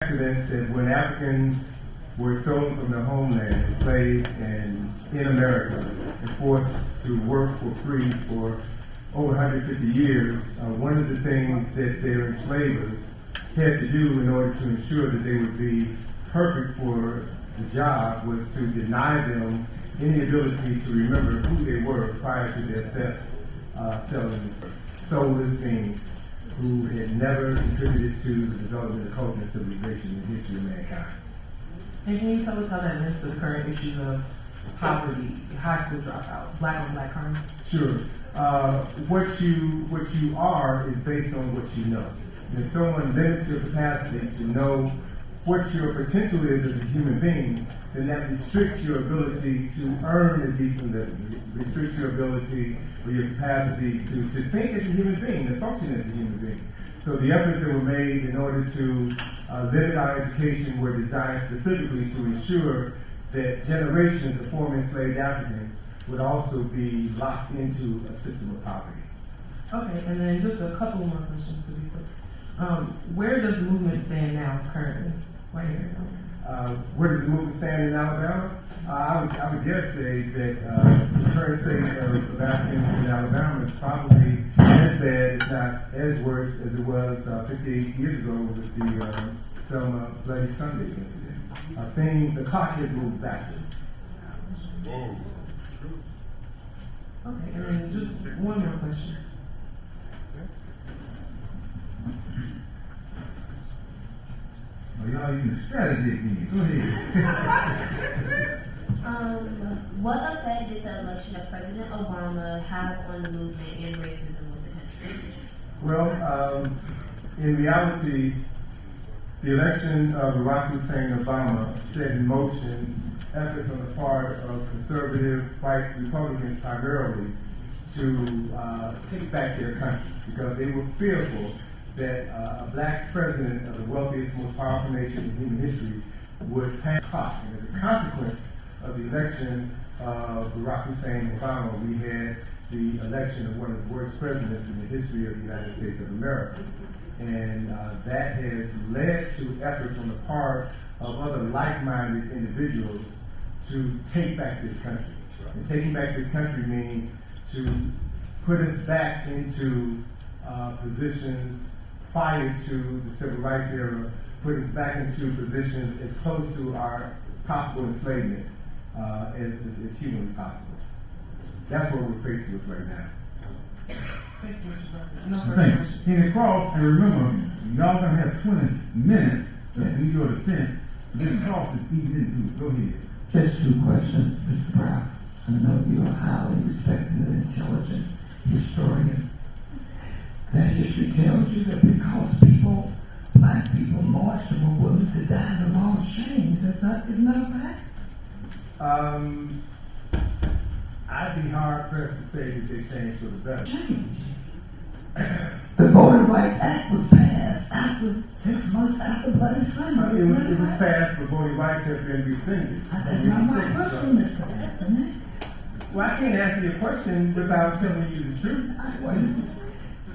accident that when Africans were stolen from their homeland, enslaved and in America, and forced to work for free for over 150 years, one of the things that their enslavers had to do in order to ensure that they would be perfect for the job was to deny them any ability to remember who they were prior to their theft, selling soulless beings who had never contributed to the development of culture and civilization in the history of mankind. And can you tell us how that links to the current issues of poverty, high school dropouts, black on black crime? Sure. What you are is based on what you know. And if someone limits your capacity to know what your potential is as a human being, then that restricts your ability to earn a decent living. It restricts your ability or your capacity to think as a human being, to function as a human being. So the efforts that were made in order to limit our education were designed specifically to ensure that generations of former enslaved Africans would also be locked into a system of poverty. Okay, and then just a couple more questions to be quick. Where does the movement stand now, currently? Right here. Where does the movement stand in Alabama? I would guess say that the current state of Africans in Alabama is probably as bad, if not as worse, as it was 58 years ago with the Selma Bloody Sunday incident. The clock has moved backwards. Okay, and then just one more question. Oh, y'all using strategy again. Go ahead. What effect did the election of President Obama have on the movement and racism with the country? Well, in reality, the election of Barack Hussein Obama set in motion efforts on the part of conservative white Republicans primarily to take back their country because they were fearful that a black president of the wealthiest, most powerful nation in human history would pass the clock. And as a consequence of the election of Barack Hussein Obama, we had the election of one of the worst presidents in the history of the United States of America. And that has led to efforts on the part of other like-minded individuals to take back this country. And taking back this country means to put us back into positions prior to the civil rights era, put us back into positions as close to our possible enslavement as humanly possible. That's what we're faced with right now. Thank you, Mr. President. No further Thank you. questions. Can it cross, and remember, y'all gonna have 20 minutes to do your defense. This cross is easy into it. Go ahead. Just two questions, Mr. Brown. I know you're a highly respected and intelligent historian. That history tells you that because black people marched and were willing to die, the laws changed. Isn't that a fact? I'd be hard pressed to say that they changed for the better. Change. The Voting Rights Act was passed after 6 months after Bloody Sunday. It was passed, but voting rights have been rescinded. That's not my question, Mr. Anthony. Well, I can't answer your question without telling you the truth.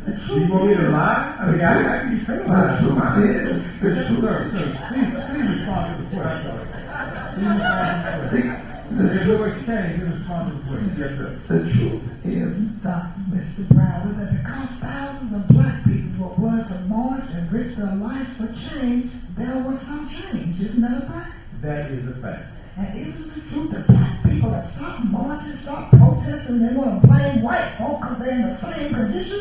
The Do truth you want me to is, lie? I mean, I can be penalized for mine. is, the truth Sir, please respond to the question. There's no exchange. Please respond to the question. Yes, sir. The truth is, Mr. Brown, that because thousands of black people were willing to march and risk their lives for change, there was some change. Isn't that a fact? That is a fact. And isn't the truth that black people that stop marching, stop protesting, they want to blame white folk because they're in the same condition?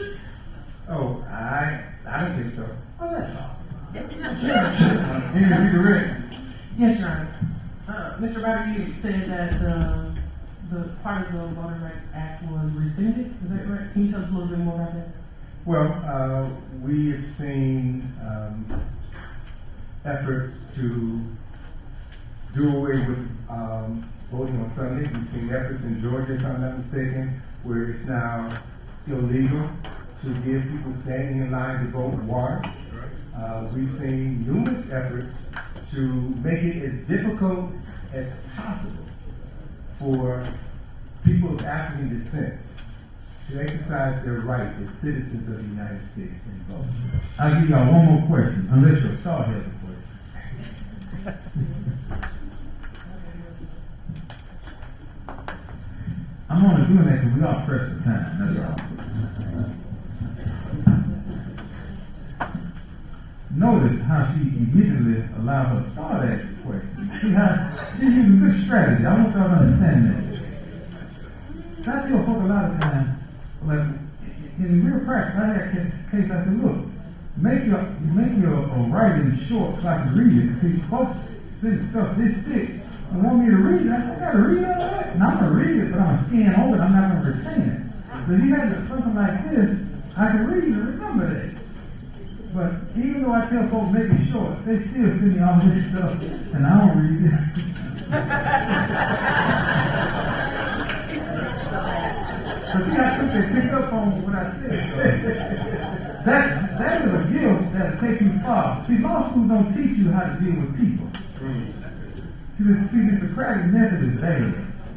Oh, I don't think so. Well, that's all. Henry, correct. Yes, Your Honor. Mr. Ryder, you said that the part of the Voting Rights Act was rescinded. Is that correct? Can you tell us a little bit more about that? Well, we have seen efforts to do away with voting on Sunday. We've seen efforts in Georgia, if I'm not mistaken, where it's now illegal to give people standing in line to vote water. We've seen numerous efforts to make it as difficult as possible for people of African descent to exercise their right as citizens of the United States and vote. I'll give y'all one more question, unless your star has a question. I'm only doing that because we are pressed for time. That's all. Notice how she immediately allowed her to start asking questions. See how she's using good strategy. I want y'all to understand that. I tell folk a lot of times, like in real practice, I had a case. I said, look, make your writing short so I can read it. See, folks send stuff this thick and want me to read it. I gotta read all that. And I'm gonna read it, but I'm gonna scan over it. I'm not gonna retain it. But if you had something like this, I can read and remember that. But even though I tell folks make it short, they still send me all this stuff, and I don't read it. But see, I think they picked up on what I said. That is a gift that'll take you far. See, law schools don't teach you how to deal with people. See, the Socratic method is bad.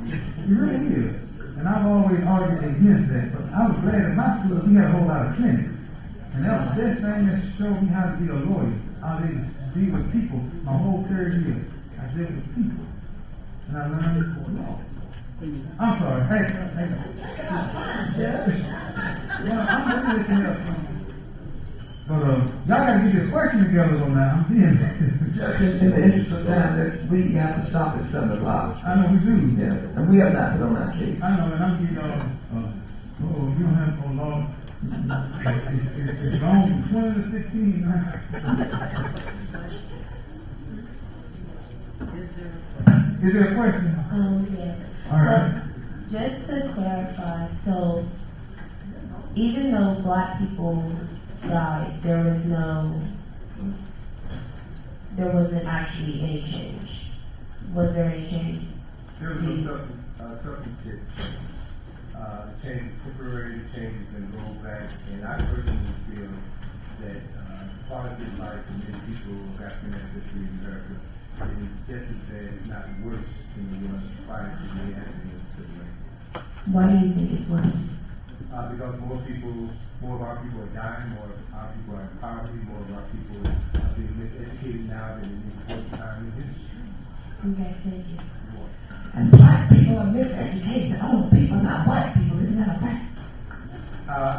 It really is. And I've always argued against that. But I was glad in my school we had a whole lot of clinics. And that was the best thing that showed me how to be a lawyer. How to deal with people my whole third year. I dealt with people. And I learned law. I'm sorry. Hey. Yeah, I'm looking at you else. But y'all gotta get this question together on that. I'm seeing that. Judge, in the interest of time, we have to stop at 7 o'clock. I know we do. Yeah, and we have not put on our case. I know, and I'm giving y'all, you don't have no law. It's gone from 20 to 16 now. Is there a question? Yes. All right. So, just to clarify, so even though black people died, there wasn't actually any change. Was there any change? There was no substantive changes, temporary changes, and rolled back. And I personally feel that quality of life for many people of African ancestry in America is just as bad, if not worse, than the one prior to the happening of the civil rights. Why do you think it's worse? Because more of our people are dying, more of our people are in poverty, more of our people are being miseducated now than in any point in time in history. Okay, thank you. And black people are miseducated. Only people, not white people. Isn't that a fact?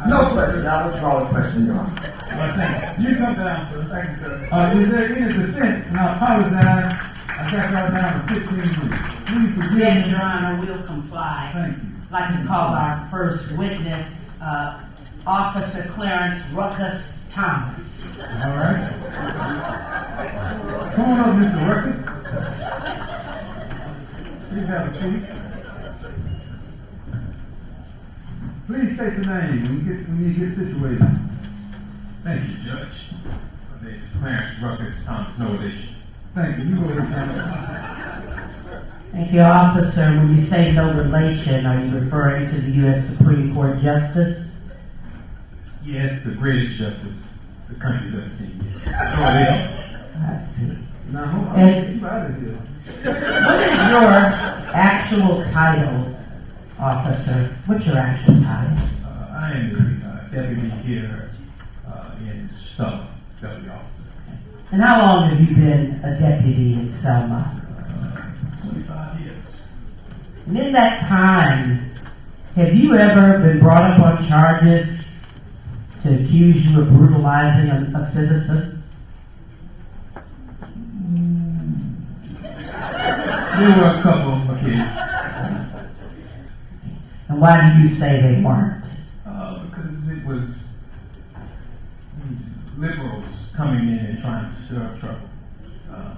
No question. I will call a question, Your Honor. Well, thank you. You come down, sir. Thank you, sir. Is there any defense? And I apologize. I got y'all down to 15 minutes. Please forgive Yes, me. Your Honor, we'll comply. Thank you. I'd like to call our first witness, Officer Clarence Ruckus Thomas. All right. Come on up, Mr. Ruckus. Please have a seat. Please state your name when you get situated. Thank you, Judge. My name is Clarence Ruckus Thomas, no relation. Thank you. You go ahead, Thank you, Officer. When you say no relation, are you referring to the U.S. Supreme Court Justice? Yes, the greatest justice the country's ever seen. No relation. I see. now, hold on. And- You out of here. What is your actual title, Officer? What's your actual title? I am the deputy here in Selma, deputy officer. And how long have you been a deputy in Selma? 25 years. And in that time, have you ever been brought up on charges to accuse you of brutalizing a citizen? There were a couple of occasions. And why do you say they weren't? Because it was these liberals coming in and trying to stir up trouble.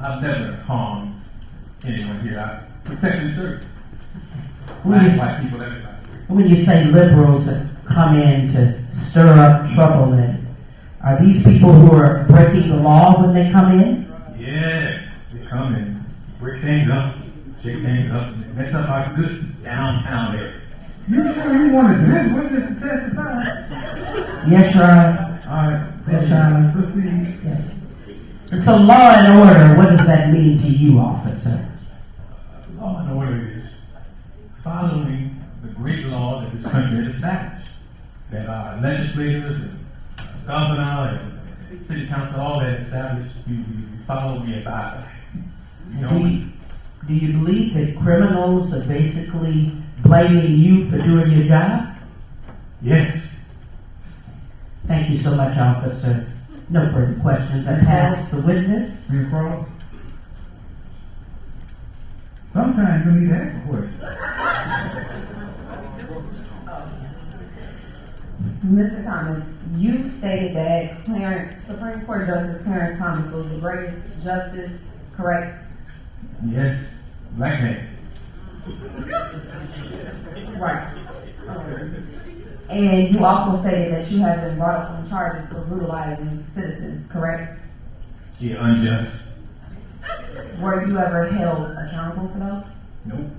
I've never harmed anyone here. I protect and serve. White people, everybody. When you say liberals have come in to stir up trouble, then are these people who are breaking the law when they come in? Yeah, they come and break things up, shake things up, and mess up our good downtown area. You sure you want to do this witness to testify? Yes, Your Honor. All right. Yes, Your Honor. Proceed. Yes. And so law and order, what does that mean to you, officer? Law and order is following the great law that this country has established. That our legislators and governor and city council, all that established, we follow, we abide by. Do you believe that criminals are basically blaming you for doing your job? Yes. Thank you so much, officer. No further questions. I pass the witness. Ms. Cross? Sometimes you need to ask a question. Mr. Thomas, you stated that Supreme Court Justice Clarence Thomas was the greatest justice, correct? Yes, black man. Right. And you also stated that you have been brought up on charges for brutalizing citizens, correct? Yeah, unjust. Were you ever held accountable for those? Nope.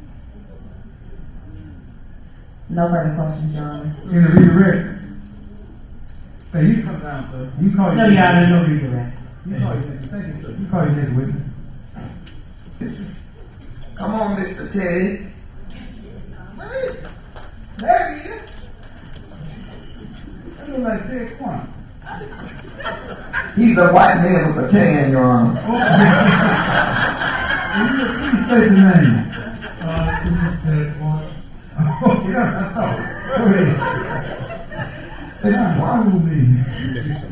No further questions, Your Honor. In the redirect. Hey, you come down, sir. You call your No, Your Honor, no redirect. You call your next. Thank you, sir. You call your next witness. Come on, Mr. Teddy. Where is he? There he is. That looks like Ted Quan. He's a white man with a tan, Your Honor. Please state the name. This is Ted Quan. Oh, yeah, that's all. Go ahead. Mr. Quan, Missing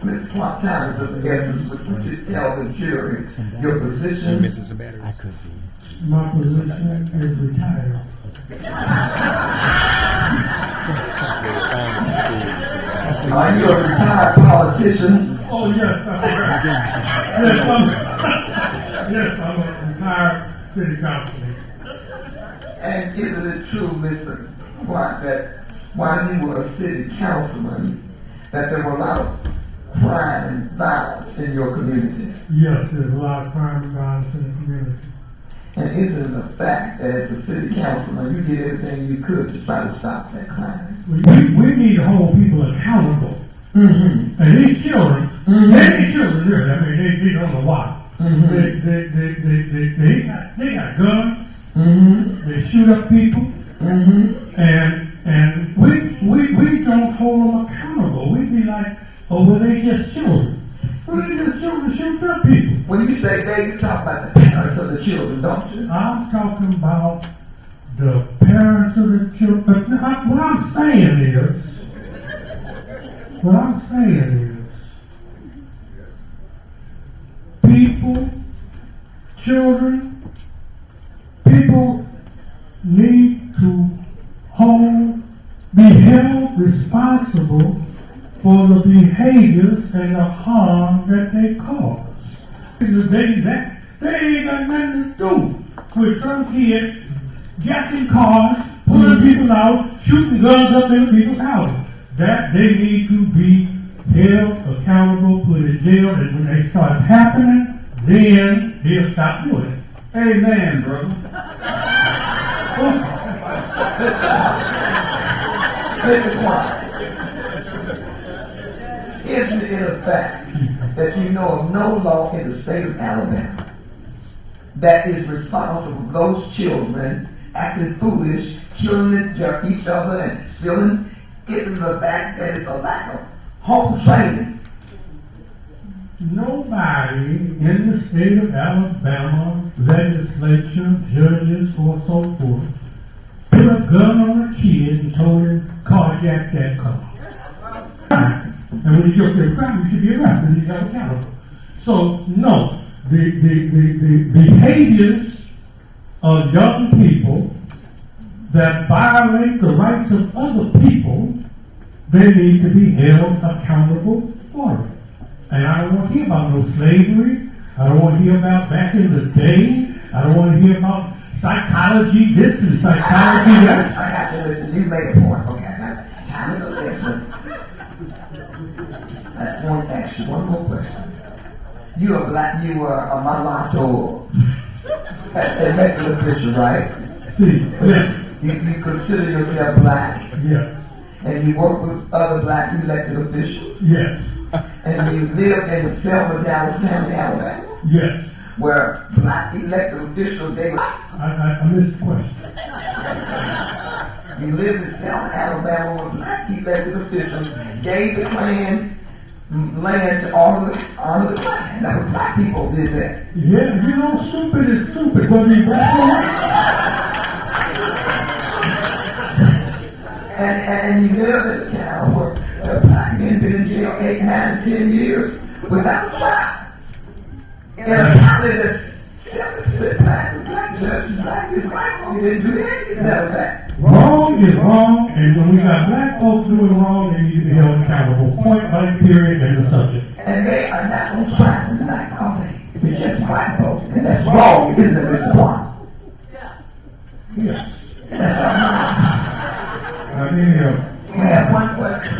Mr. Quan, time is of the essence. Would you tell the jury your position? some batteries. I could be. My position is retired. Are you a retired politician? Oh, yes, that's right. Yes, I'm a retired city councilman. And isn't it true, Mr. White, that while you were a city councilman, that there were a lot of crime and violence in your community? Yes, there's a lot of crime and violence in the community. And isn't it a fact that as a city councilman, you did everything you could to try to stop that crime? We need to hold people accountable. Mm-hmm. And these children, these children really, I mean, they don't know why. They got guns, they shoot up people, and we don't hold them accountable. We be like, oh, well, they just children. Well, they just children shooting up people. When you say they, you talk about the parents of the children, don't you? I'm talking about the parents of the children. But what I'm saying is, people, children, people need to be held responsible for the behaviors and the harm that they cause. They ain't got nothing to do with some kid jacking cars, pulling people out, shooting guns up in people's houses. That they need to be held accountable, put in jail, and when they start happening, then they'll stop doing it. Amen, brother. Mr. Quan, isn't it a fact that you know of no law in the state of Alabama that is responsible for those children acting foolish, killing each other and stealing? Isn't the fact that it's a lack of home training? Nobody in the state of Alabama, legislature, judges, or so forth, put a gun on a kid and told him, carjack that car. And when you get to the crime, you should be arrested and you got accountable. So, no, the behaviors of young people that violate the rights of other people, they need to be held accountable for it. And I don't want to hear about no slavery. I don't want to hear about back in the day. I don't want to hear about psychology this and psychology that. I got you. Listen, you made a point. Okay, I got it. Time is of the essence. I just want to ask you one more question. You are a mulatto elected official, right? See, yes, You consider yourself black, yes, and you work with other black elected officials, yes, and you live in Selma, Dallas County, Alabama, yes. where black elected officials, I missed the question. you live in Selma, Alabama, where black elected officials gave the Klan land to honor the Klan. That was black people did that. Yeah, you know, stupid is stupid, whether you black or white. And you live in a town where black men been in jail 8, 9, 10 years without a trial. In a county that's 70% black judges, black is white folks didn't do any of that. Wrong is wrong, and when we got black folks doing wrong, they need to be held accountable. Point blank, period, and the subject. And they are not on trial tonight, are they? It's just white folks, and that's wrong, isn't it, Mr. Blunt? Yes. We have one question.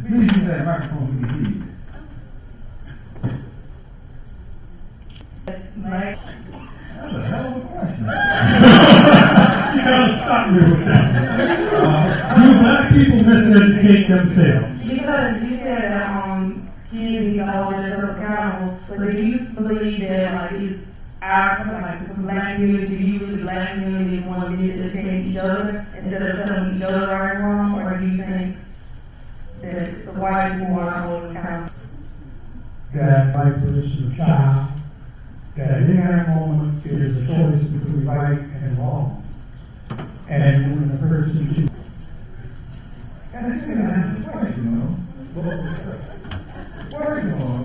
Please use that microphone to be used. That's a hell of a question. You gotta stop me with that. Do black people miseducate themselves? Because you said that kids need to hold themselves accountable, but do you believe that like it's the black community, do you believe the black community is one to miseducate each other instead of telling each other right and wrong, or do you think that it's the white people are holding accountable? That white person, child, that in that moment is a choice between right and wrong. And when the person That's still an answer the question, you know. First of all,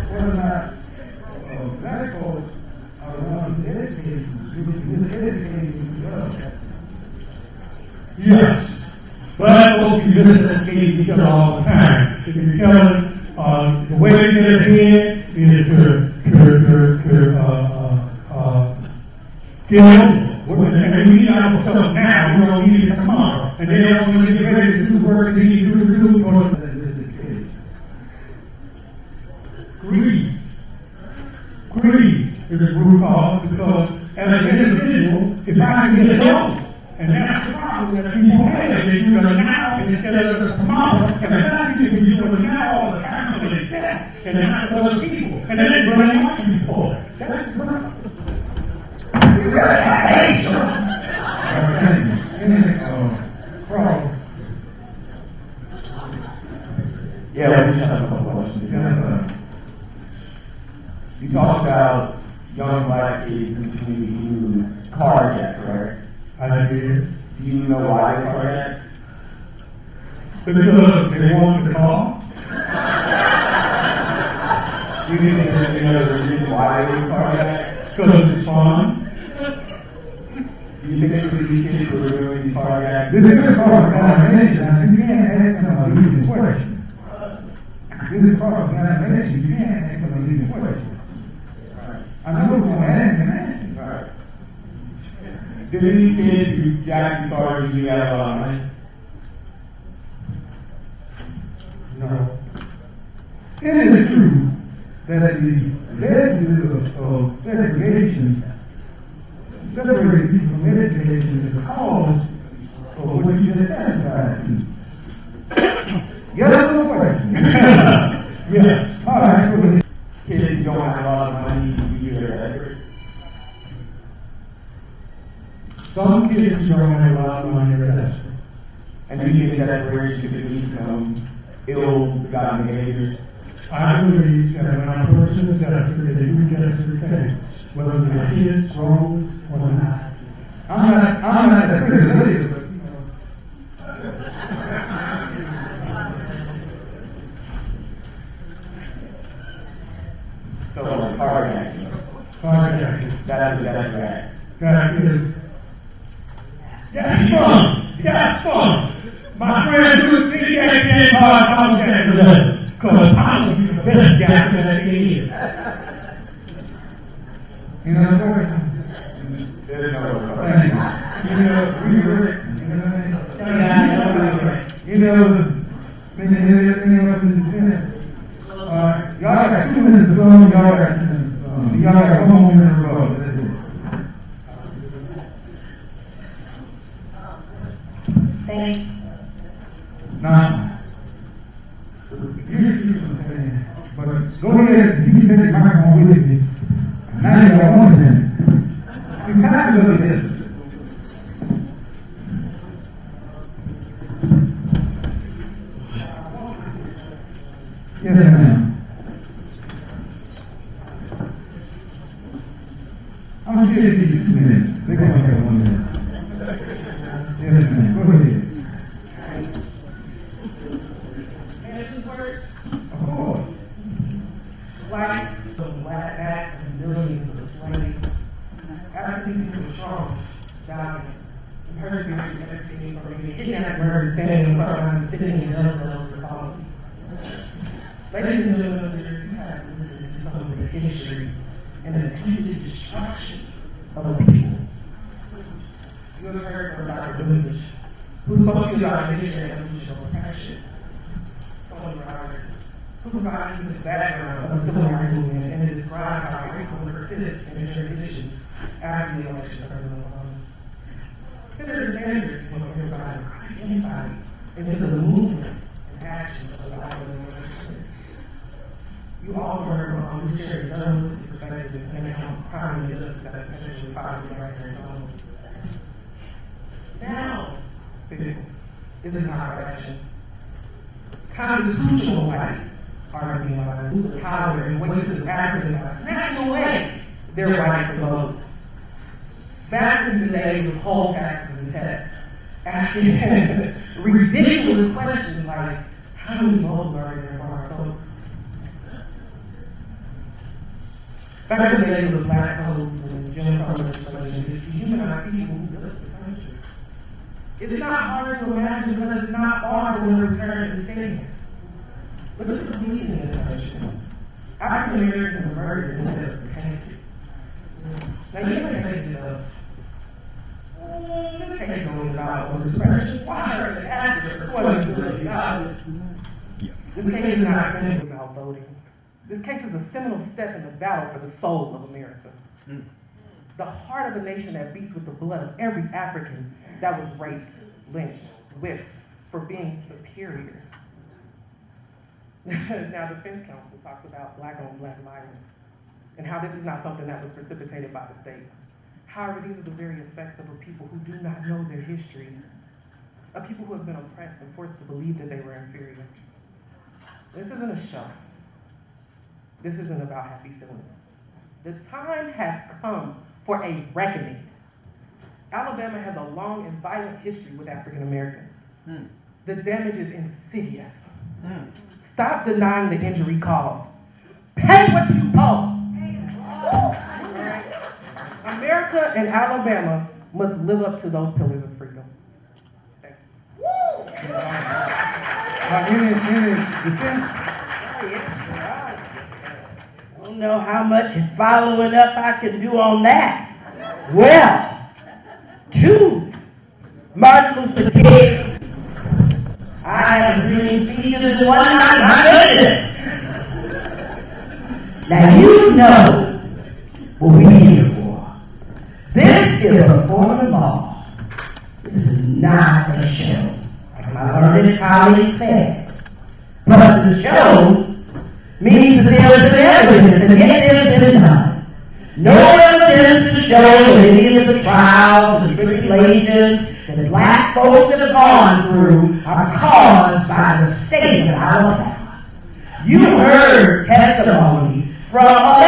whether or not black folks are the ones educating, miseducating each other. Yes. Black folks miseducate each other all the time. If you tell them the way to get ahead is to get over. And we need our stuff now, we don't need it tomorrow. And they don't want to get ready to do work they need to do. Greed. Greed is the root cause, because as an individual, if I can get help, and that's the problem that people have, they do the now instead of the tomorrow, and the fact is, you do the now all the time for themselves, and they're not for other people, and then they blame other people. That's the problem. Yeah, we just have a couple questions. You talked about young black kids in the community who carjacked, correct? I did. Do you know why they carjacked? Because they wanted the car. Do you think there's any other reason why they were carjacked? Because it's fun. Do you think these kids were doing these carjacks? This is part of examination. You can't ask them a leading question. This is part of examination. You can't ask them a leading question. I know what's going to ask and answer. Right. Do these kids who jack these cars usually have a lot of money? No. It is true that the vestiges of segregation separate people from education is the cause of what you just testified to. Yes or no question? Yes. All right, go ahead. Kids who don't have a lot of money usually are desperate. Some kids don't have a lot of money or desperate. And do you think desperation could lead to some ill-gotten behaviors? I believe that when a person is desperate, they do desperate things, whether they're kids, grown, or not. I'm not that pretty lady, but So, carjacking. Carjacking. That's a desperate act. That's fun. That's fun. My friend who think that can't carjack today, because I will be the best guy that he is. you know, There's no other thank carjacking. you. You know, we were, y'all got 2 minutes of song, y'all got 2 minutes of song. Y'all got 1 more minute to go. That's it. Thank you. Now, but go ahead, you can take the microphone with me. Now you got 1 minute. You have to look at this. Yes, ma'am. Yes, ma'am. Go ahead. Of course. Like the Black Act and millions of slaves, African people were strong, valiant, and persevered everything from being kidnapped, murdered, standing in front of the sitting in jail cells for following. Ladies and gentlemen, you have to listen to some of the history and the attempted destruction of a people. You have heard from Dr. Jubilee, who spoke to you about the history and evolution of oppression. Someone who provided you the background of the civil rights movement and described how racism persists in the transition after the election of President Obama. Senator Sanders provided great insight into the movements and actions of the Black administration. You also heard from who shared a journalistic perspective and accounts crime and injustice that potentially poverty rights and zones. Now, people, this is our action. Constitutional rights are being violated. The power and voices of Africans are snatching away their right to vote. Back in the days of poll taxes and tests, asking ridiculous questions like, how many votes are in there for our soul? Back in the days of black codes and Jim Crow legislation, it dehumanized people who built this country. It's not hard to imagine because it's not far from where parents is saying. Look at the police in this country. African Americans are murdered instead of protected. Now you may say to yourself, this case is only about suppression. Why are the accidents? What is really about this? This case is not simply about voting. This case is a seminal step in the battle for the soul of America. The heart of a nation that beats with the blood of every African that was raped, lynched, whipped for being superior. Now, Defense Counsel talks about black-on-black violence and how this is not something that was precipitated by the state. However, these are the very effects of a people who do not know their history, of people who have been oppressed and forced to believe that they were inferior. This isn't a show. This isn't about happy feelings. The time has come for a reckoning. Alabama has a long and violent history with African Americans. The damage is insidious. Stop denying the injury caused. Pay what you owe. America and Alabama must live up to those pillars of freedom. Thank you. In his defense, I don't know how much following up I can do on that. Well, to Martin Luther King, I have dream speeches in one night. My goodness. Now you know what we're here for. This is a form of law. This is not a show, like my learned colleague said. But the show means that there's been evidence, and yet there's been none. No evidence to show that any of the trials and tribulations that black folks have gone through are caused by the state of Alabama. You heard testimony from a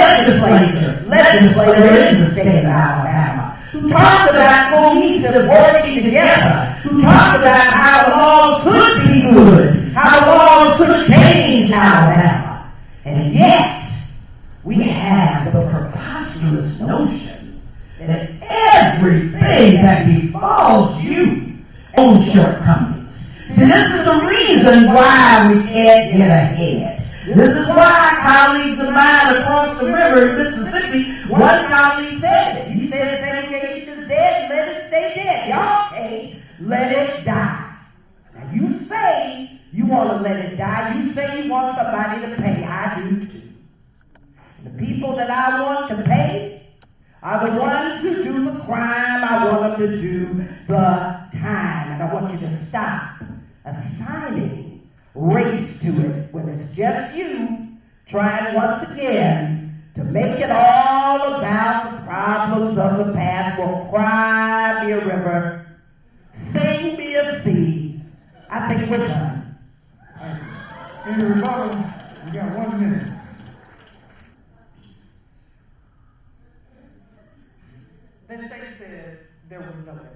legislator in the state of Alabama, who talked about cohesive working together, who talked about how laws could be good, how laws could change Alabama. And yet, we have the preposterous notion that everything that befalls you owns shortcomings. See, this is the reason why we can't get ahead. This is why colleagues of mine across the river in Mississippi, one colleague said it. He said segregation is dead, let it stay dead. Y'all can't let it die. Now you say you want to let it die. You say you want somebody to pay. I do too. The people that I want to pay are the ones who do the crime. I want them to do the time. And I want you to stop assigning race to it when it's just you trying once again to make it all about the problems of the past. Well, cry me a river, sing me a sea. I think we're done. In the rebuttal, we got 1 minute. The state says there was no evidence.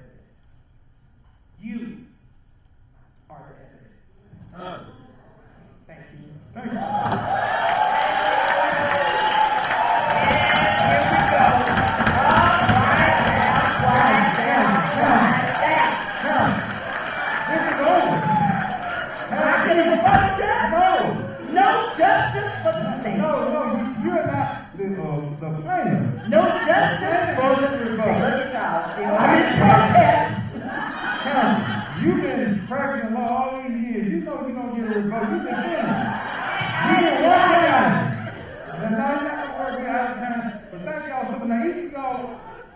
You've been practicing law all these years. You know you don't get a revoke. You've been sinning. You didn't work it out. And now you're not going to work it out of time. But thank y'all so much. Now, each of y'all,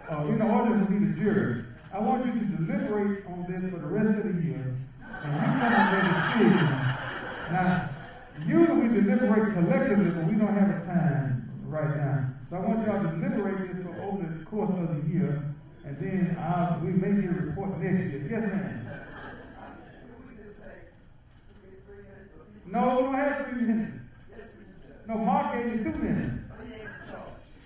others will be the jury. I want you to deliberate on this for the rest of the year. And you come up with a decision. Now, usually we deliberate collectively, but we don't have a time right now. So I want y'all to deliberate this for over the course of the year. And then we may get a report next year. Yes, ma'am. No, we don't have 3 minutes. No, Mark gave me 2 minutes.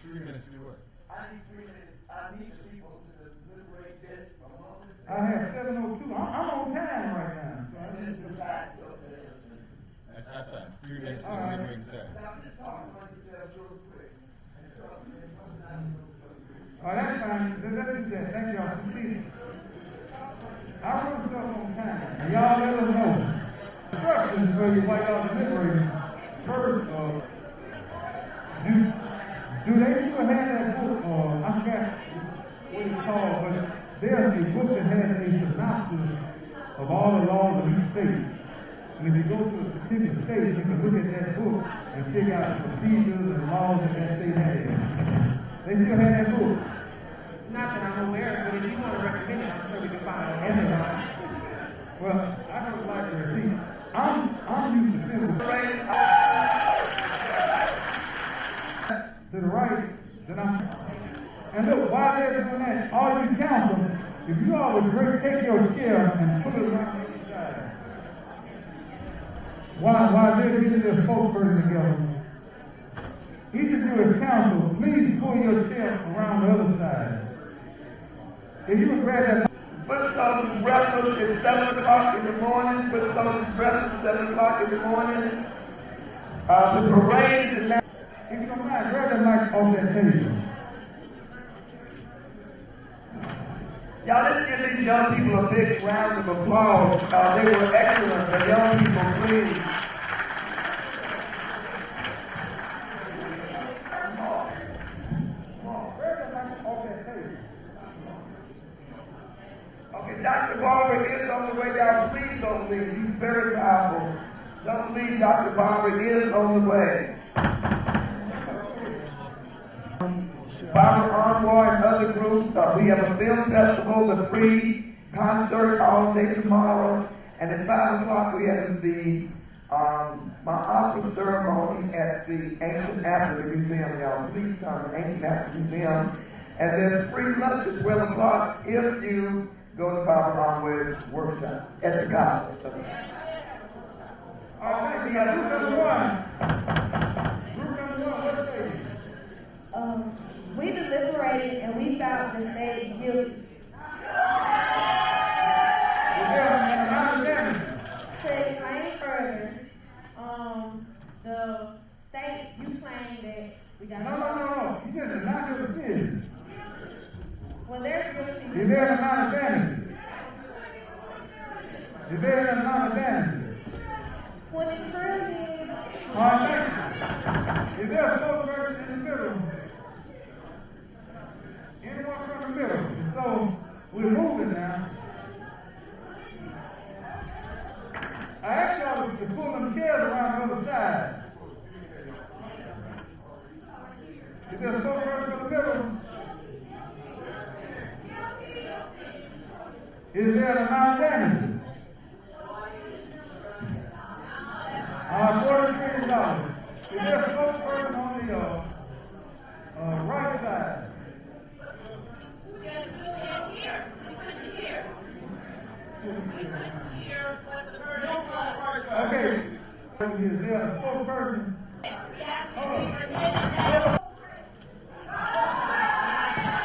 3 minutes to do what? I need 3 minutes. I need the people to deliberate this among the I have 7:02. I'm on time right now. So and just decide to go to this. That's fine. 3 minutes to deliberate and decide. Now, just talk about yourself real quick. Oh, that's fine. Let's do that. Thank y'all. See, I wrote stuff on time. And y'all let us know. Instructions for you while y'all deliberating. First, do they still have that book? I forgot what it's called, but there's a book that has a synopsis of all the laws of each state. And if you go to a particular state, you can look at that book and figure out the procedures and laws that that state has. They still have that book. Not that I'm aware of, but if you want to recommend it, I'm sure we can find it on Amazon. Well, I don't like the receipt. I'm used to physical. To the right, then and look, while they're doing that, all you counsel, if you all would take your chair and put it around the other side. While they're getting their spokesperson together, each of you as counsel, please pull your chair around the other side. If you would grab that. Foot soldiers breakfast at 7 o'clock in the morning. Foot soldiers breakfast at 7 o'clock in the morning. The parade is now. If you don't mind, grab that mic off that table. Y'all, let's give these young people a big round of applause. They were excellent. The young people, please. Come on. Grab that mic off that table. Okay, Dr. Barber is on the way, y'all. Please don't leave. He's very powerful. Don't leave, Dr. Barber is on the way. Barber Envoy and other groups. We have a film festival, the pre-concert all day tomorrow. And at 5 o'clock we have the my opera ceremony at the Ancient Africa Museum, y'all. Please come to Ancient Africa Museum. And there's free lunch at 12 o'clock if you go to Barber Envoy's workshop at the college. All right, we got group number 1. Group number 1, what say you? We deliberated and we found the state guilty. To explain further, the state, you claim that we got. No. You just announced your decision. Well, they're guilty. Is there an amount of damages? Is there an amount of damages? 20 trillion. All right, thank you. Is there a spokesperson in the middle? Anyone from the middle? So, we're moving now. I asked y'all to pull them chairs around the other side. Is there a spokesperson in the middle? Is there an amount of damages? $40 million. Is there a spokesperson on the right side? Yes, we can't hear. We couldn't hear. We couldn't hear what the verdict was. Okay. Is there a spokesperson? Yes, we Hold on. were getting that.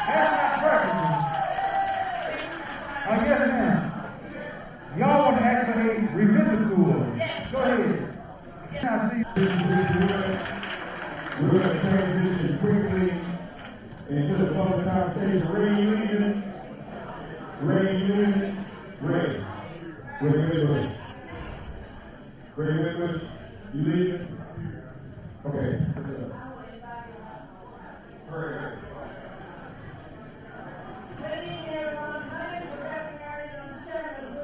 That's not practical. Yes, ma'am. Y'all want to actually revisit school? Yes. Go ahead. We're going to transition quickly into the public conversation. Ray Union. Ray. We're with us. Ray with us. You leaving? Okay. What's up? Ray. Good evening, everyone. My name is Rebecca Harris. I'm the chairman of the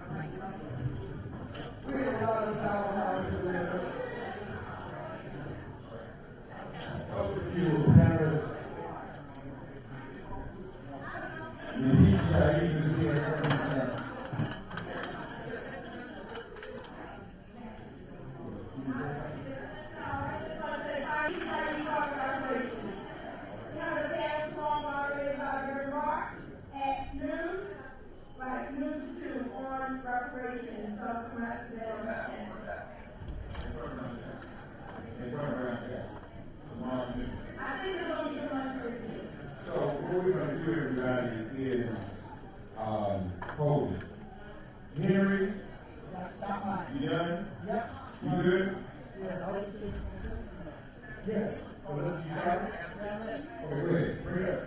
We have a lot of powerhouses there. Those of you who are parents, you teach how you can see everything. At noon, like noon to 2 on reparation, so come out today. I think it's only 2 months. So what we're going to do, everybody, is voting. Henry, you done? Yep. You good? Yeah, I would say. Yeah. Well, let's see. Okay, go ahead. Bring it up.